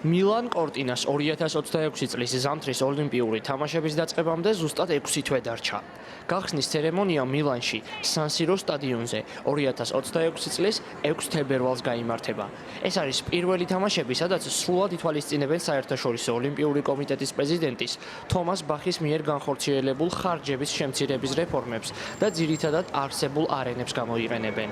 მილან კორტინას 2026 წლის ზამთრის ოლიმპიური თამაშების დაწყებამდე ზუსტად 6 თვე დარჩა. გახსნის ცერემონია მილანში, სან-სირო სტადიონზე 2026 წლის 6 თებერვალს გაიმართება. ეს არის პირველი თამაშები, სადაც სრულად ითვალისწინებენ საერთაშორისო ოლიმპიური კომიტეტის პრეზიდენტის თომას ბახის მიერ განხორციელებულ ხარჯების შემცირების რეფორმებს და ძირითადად არსებულ არენებს გამოიყენებენ.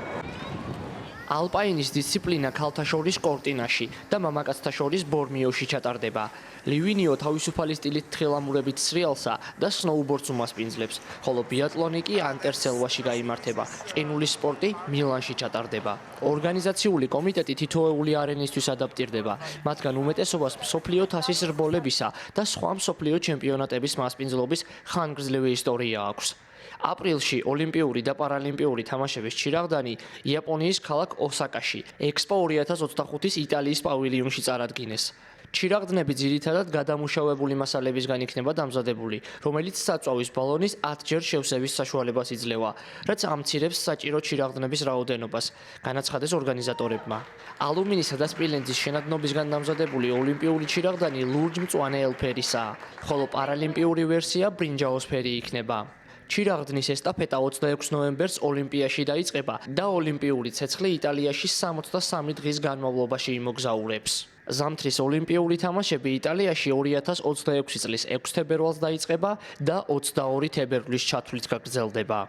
ალპაინის დისციპლინა ქალთა შორის კორტინაში და მამაკაცთა შორის ბორმიოში ჩატარდება. ლივინიო თავისუფალი სტილით თხილამურებით სრიალსა და სნოუბორდს უმასპინძლებს, ხოლო ბიატლონი კი ანტერსელვაში გაიმართება. ყინული სპორტი მილანში ჩატარდება. ორგანიზაციული კომიტეტი თითოეული არენისთვის ადაპტირდება, მათგან უმეტესობას მსოფლიო თასის რბოლებისა და სხვა მსოფლიო ჩემპიონატების მასპინძლობის ხანგრძლივი ისტორია აქვს. აპრილში ოლიმპიური და პარალიმპიური თამაშების ჩირაღდანი იაპონიის ქალაქ ოსაკაში, ექსპო 2025-ის იტალიის პავილიონში წარადგინეს. ჩირაღდნები ძირითადად გადამუშავებული მასალებისგან იქნება დამზადებული, რომელიც საწვავის ბალონის 10-ჯერ შევსების საშუალებას იძლევა, რაც ამცირებს საჭირო ჩირაღდნების რაოდენობას, განაცხადეს ორგანიზატორებმა. ალუმინისა და სპილენძის შენადნობისგან დამზადებული ოლიმპიური ჩირაღდანი ლურჯ-მწვანე ელფერისაა, ხოლო პარალიმპიური ვერსია ბრინჯაოსფერი იქნება. ჩირაღდნის ესტაფეტა 26 ნოემბერს ოლიმპიაში დაიწყება და ოლიმპიური ცეცხლი იტალიაში 63 დღის განმავლობაში იმოგზაურებს. ზამთრის ოლიმპიური თამაშები იტალიაში 2026 წლის 6 თებერვალს დაიწყება და 22 თებერვლის ჩათვლით გაგრძელდება.